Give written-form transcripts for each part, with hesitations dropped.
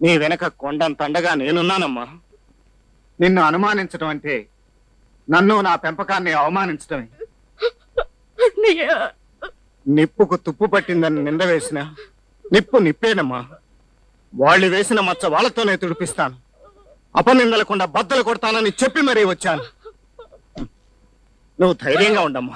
నీ వెనక కొండంతండగా నేనున్నానమ్మా. నిన్ను అనుమానించడం అంటే నన్ను నా పెంపకాన్ని అవమానించడమే. నిప్పుకు తుప్పు పట్టిందని నింద వేసిన నిప్పు నిప్పేనమ్మా. వాళ్ళు వేసిన మచ్చ వాళ్ళతోనే తుడిపిస్తాను. అపనిందలకుండా బద్దలు కొడతానని చెప్పి మరీ వచ్చాను. నువ్వు ధైర్యంగా ఉండమ్మా.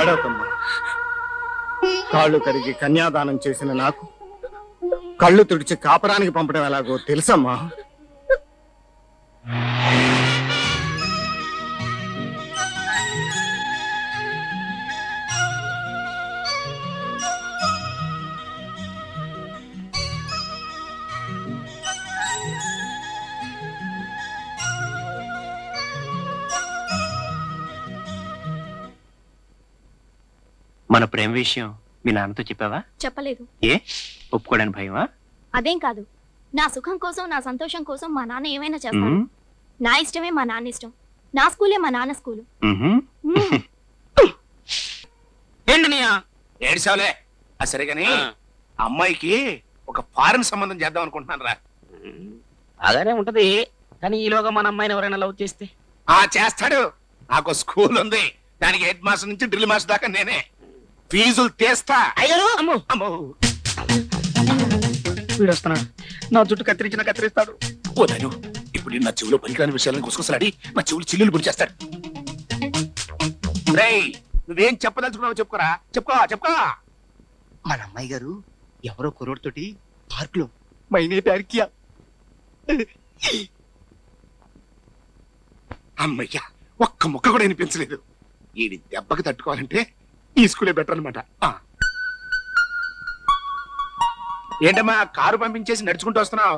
ఏడవకమ్మా. కాళ్ళు కరిగి కన్యాదానం చేసిన నాకు కళ్ళు తుడిచి కాపరానికి పంపడం ఎలాగో తెలుసమ్మా. మన ప్రేమ విషయం మీ నాన్నతో చెప్పావా? చెప్పలేదు. ఏ ఒప్పుకోవడానికి భయమా? అదేం కాదు. నా సుఖం కోసం, నా సంతోషం కోసం మా నాన్న ఏమైనా చేస్తాడు. నా ఇష్టమే మా నాన్న ఇష్టం. నా స్కూలే మా నాన్న స్కూలు. ఏడ్చావులే. సరే గాని అమ్మాయికి ఒక ఫారెన్ సంబంధం చేద్దాం అనుకుంటున్నాను రా. అదనే ఉంటది. కానీ ఈలోగా మన అమ్మాయిని ఎవరైనా లవ్ చేస్తే చేస్తాడు. నాకు స్కూల్ ఉంది. దానికి హెడ్ మాస్టర్ నుంచి డ్రిల్ మాస్టర్ దాకా నేనే. ఫీజులు తీస్తా. వీడొస్తున్నాడు. నా జుట్టు కత్తిరిస్తాడు. ఓదాను ఇప్పుడు నా చెవులో పనికిరాని విషయాలను గుసగుసలాడి నా చెవులు చిల్లులు పొడి చేస్తాడు. నువ్వేం చెప్పదలుచుకున్నావు చెప్పుకోరా. చెప్పుకో. మన అమ్మాయి గారు ఎవరో కుర్రోడితోటి పార్క్ లో మైనే ప్యార్కియా. అమ్మయ్యా, ఒక్క ముక్క కూడా వినిపించలేదు. ఈ దెబ్బకి తట్టుకోవాలంటే ఈ స్కూలే బెటర్ అనమాట. ఏంటమ్మా కారు పంపించేసి నడుచుకుంటూ వస్తున్నావు?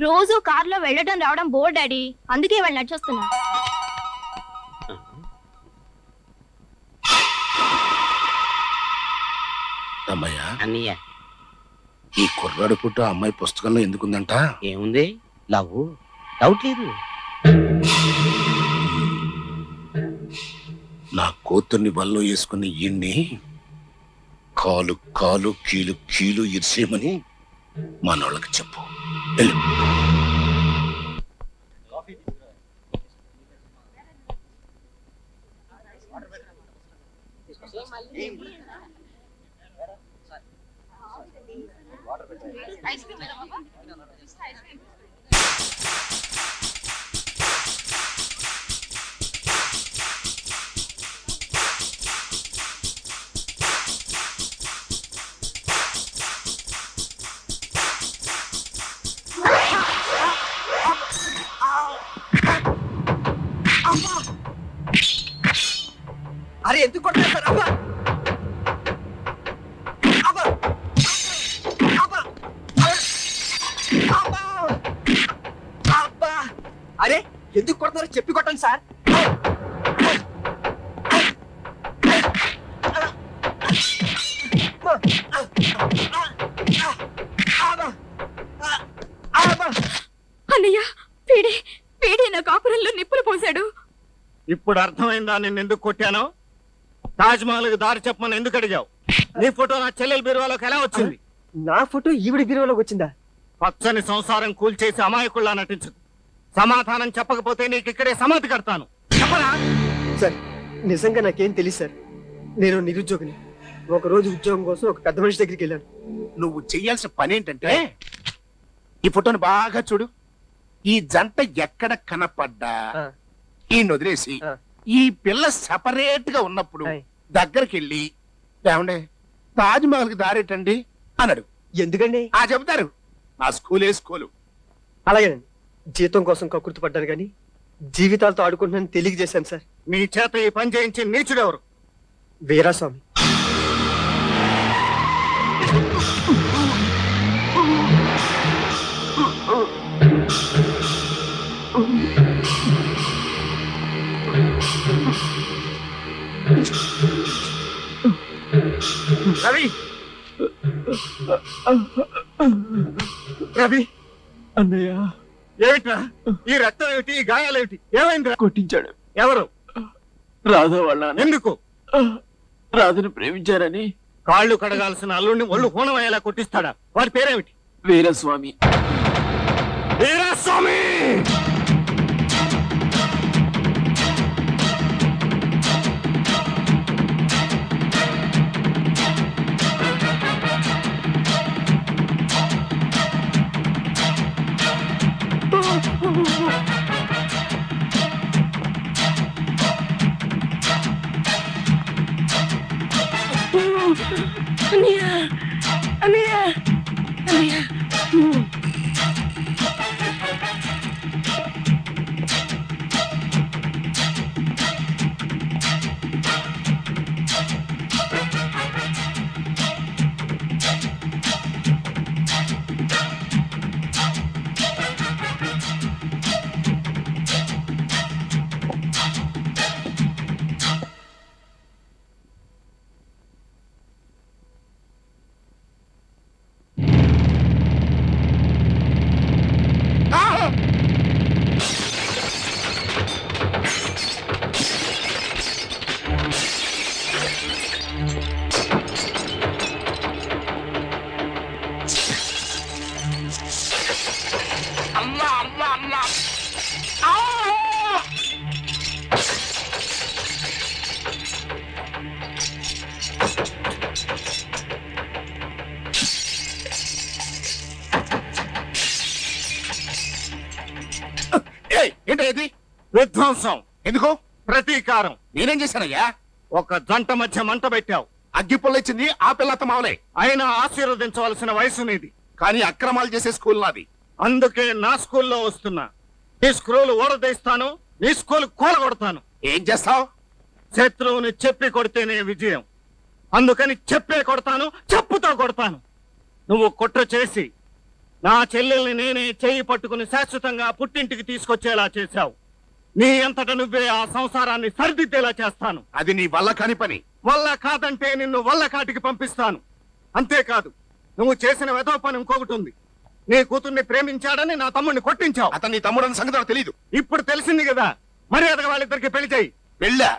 రోజు కారులో వెళ్ళడం రావడం బోర్ డాడీ, అందుకే వాళ్ళు నడిచొస్తున్నా. అమ్మయ్యా, అన్నయ్య ఈ కుర్రాడు పుట్టు అమ్మాయి పుస్తకంలో ఎందుకుందంట? ఏముంది? లవ్. డౌట్ లేదు. నా కూతుర్ని వల్లో వేసుకుని ఇన్ని కాలు కాలు కీలు కీలు ఇరిసేయమని మనోళ్ళకి చెప్పు. వెళ్ళు. అరే ఎందుకు కొడతారు సార్? అరే ఎందుకు కొడతారో చెప్పి కొట్టండి సార్. అన్నయ్య, పీడే నా కాపురంలో నిప్పులు పోశాడు. ఇప్పుడు అర్థమైందా నిన్ను ఎందుకు కొట్టానో? తాజ్ మహల్ కి దారి చెప్పమని ఎందుకు అడిగావు? నీ ఫోటో నా చెల్లెల బీరువాలోకి ఎలా వచ్చింది? నా ఫోటో ఈవిడి బీరువాలోకి వచ్చిందా? పచ్చని సంసారం కూల్చేసి అమాయకుల్లా నటించదు. సమాధానం చెప్పకపోతే నీకు ఇక్కడే సమాధి కడతాను. చెప్పరా? సార్ నిజంగా నాకేం తెలియదు సార్. నేను నిరుద్యోగిని. ఒక రోజు ఉద్యోగం కోసం ఒక పెద్ద మనిషి దగ్గరికి వెళ్ళాను. నువ్వు చెయ్యాల్సిన పని ఏంటంటే ఈ ఫోటోని బాగా చూడు. ఈ జంట ఎక్కడ కనపడ్డా ఈ వదిలేసి ఈ పిల్ల సెపరేట్ గా ఉన్నప్పుడు దగ్గరికి వెళ్ళి ఏమండే తాజ్ మహల్ కి దారేటండి అన్నాడు. ఎందుకండి? చెబుతారు. నా స్కూలే స్కూలు. అలాగేనండి. జీతం కోసం కకృతి పడ్డాను కానీ జీవితాలతో ఆడుకుంటున్నాను తెలియజేశాను సార్. నీ చేత ఈ పని చేయించి నీచుడెవరు? వీరాస్వామి. రవి, రవి అన్నయ్య, ఏమిట్రా ఈ రక్తం ఏమిటి? ఈ గాయాలేమిటి? ఏమైందిరా? కొట్టించాడు. ఎవరు? రాధా వాళ్ళ. ఎందుకు? రాధను ప్రేమించారని కాళ్ళు కడగాల్సిన అల్లుడిని ఒళ్ళు హోనం అయ్యేలా కొట్టిస్తాడా? వాడి పేరేమిటి? వీరస్వామి. వీరస్వామి! ఏంటి విధ్వంసం. ఎందుకు? ప్రతీకారం. నేనేం చేశానయ్యా? ఒక జంట మధ్య మంట పెట్టావు. అగ్గి పొల్లొచ్చింది ఆ పిల్లత మావలే. అయినా ఆశీర్వదించవలసిన వయసు నీది. కానీ అక్రమాలు చేసే స్కూల్ నాది. అందుకే నా స్కూల్లో వస్తున్నా. నీ స్క్రూలు ఊడదీస్తాను, నీ స్కూల్ కూలగొడతాను. ఏం చేస్తావు? శత్రువుని చెప్పి కొడితేనే విజయం. అందుకని చెప్పే కొడతాను, చెప్పుతో కొడతాను. నువ్వు కుట్ర చేసి నా చెల్లెల్ని నేనే చేయి పట్టుకుని శాశ్వతంగా పుట్టింటికి తీసుకొచ్చేలా చేశావు. నీ అంతట నువ్వే ఆ సంసారాన్ని సరిదిద్దేలా చేస్తాను. అది నీ వల్ల కాని పని. వల్ల కాదంటే నిన్ను వల్ల కాటికి పంపిస్తాను. అంతేకాదు, నువ్వు చేసిన వెధవ పని ఇంకొకటి ఉంది. నీ కూతుర్ని ప్రేమించాడని నా తమ్ముడిని కొట్టించావు. అతను నీ తమ్ముడు అన్న సంగతి నాకు తెలీదు. ఇప్పుడు తెలిసింది కదా, మర్యాదగా వాళ్ళిద్దరికి పెళ్లి చేయి. పెళ్ళా?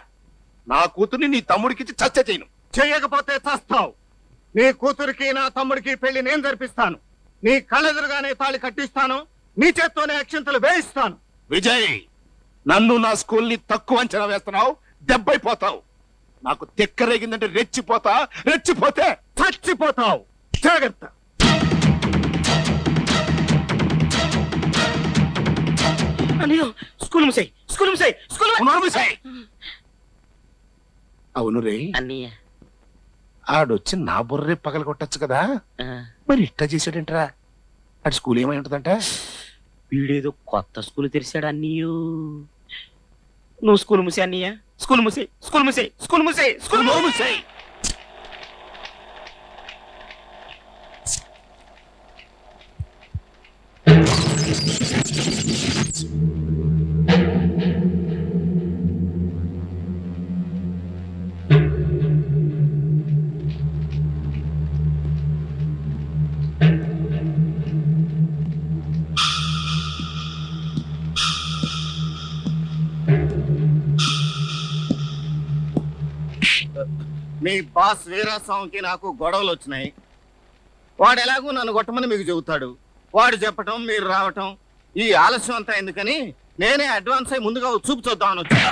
నా కూతుర్ని నీ తమ్ముడికిచ్చి చచ్చ చేయను. చెయ్యకపోతే చస్తావు. నీ కూతురికి నా తమ్ముడికి పెళ్లి నేను జరిపిస్తాను. నీ కళ్ళెదురుగానే తాళి కట్టిస్తాను. నీ చేత్తోనే అక్షింతలు వేయిస్తాను. విజయ్, నన్ను నా స్కూల్ ని తక్కువ అంచనా వేస్తున్నావు. దెబ్బైపోతావు. నాకు తెక్కరేగిందంటే రెచ్చిపోతా. రెచ్చిపోతే చచ్చిపోతావు. జాగ్రత్త. స్కూల్ ముసాయి, స్కూల్ ముసాయి, స్కూల్ ముసాయి. అవును రే, అన్నయ్య ఆడొచ్చి నా బుర్రే పగల కొట్టచ్చు కదా. మరి ఇట్టా చేసాడంటరా. అటు స్కూల్ ఏమై ఉంటదంట? వీడేదో కొత్త స్కూల్ తెరిచాడు అన్నయ్యూ. నువ్వు స్కూల్ ముసే అన్నయ్య. స్కూల్ ముసే, స్కూల్ ముసే, స్కూల్ ముసే, స్కూల్ ముసాయి. మీ బాస్ వీరాస్వామికి నాకు గొడవలు వచ్చినాయి. వాడు ఎలాగూ నన్ను కొట్టమని మీకు చెబుతాడు. వాడు చెప్పటం, మీరు రావటం, ఈ ఆలస్యం అంతా ఎందుకని నేనే అడ్వాన్స్ అయి ముందుగా చూపు చూద్దామని వచ్చా.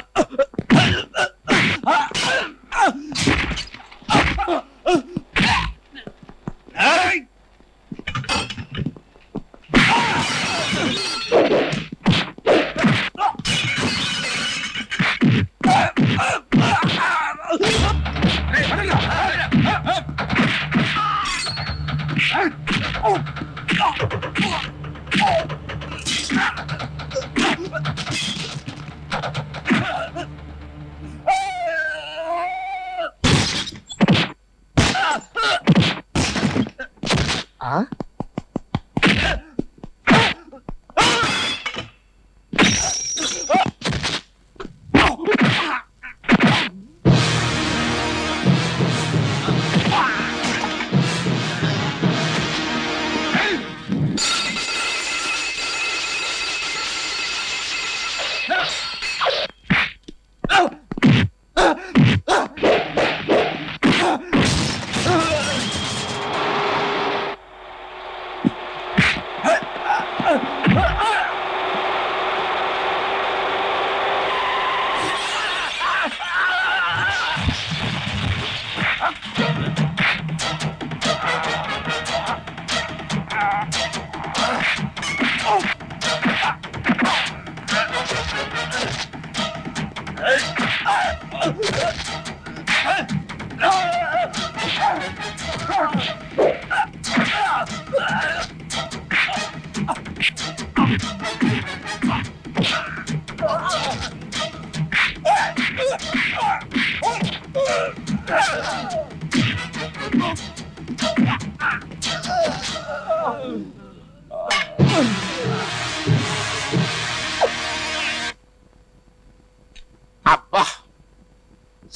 అబ్బా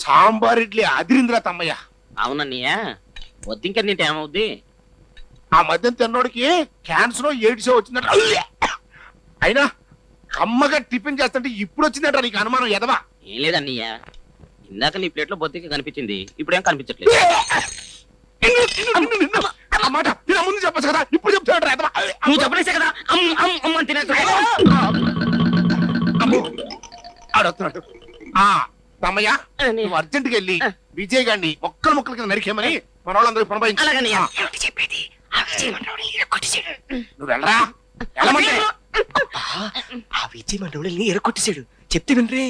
సాంబార్ ఇడ్లీ అదిరిందిరా తమ్మయ్య. అవునన్నయ్య వద్దింక తింటే ఏమవుద్ది? ఆ మధ్యం తిన్నోడికి క్యాన్సర్ ఎయిడ్స్ వచ్చిందంట. అయినా కమ్మగా టిఫిన్ చేస్తుంటే ఇప్పుడు వచ్చిందంట నీకు అనుమానం ఎదవా? ఏం లేదన్నయ్య, ఇందాక నీ ప్లేట్ లో బొద్దింక కనిపించింది, ఇప్పుడేం కనిపించట్లేదు. అన్నమాట నేను ముందు చెప్పచ్చు కదా, ఇప్పుడు చెప్తాడు ఎదవా. నువ్వు చెప్పలేసే కదా అమ్మని తినేస్తా. ఆడొస్తున్నాడు. తమ్మయ్య నువ్వు అర్జెంట్కి వెళ్ళి విజయ్ గారిని మొక్కల మొక్కల కింద నరికేమని మన వాళ్ళందరూ పునబాయించు. నువ్వు వెళ్ళరా. ఆ విజయ్ మండవుల్ని ఎరగొట్టేశాడు. చెప్తే వినరే,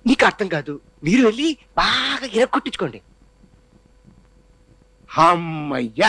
నీకు అర్థం కాదు. మీరు వెళ్ళి బాగా ఎరగొట్టించుకోండి. అమ్మయ్యా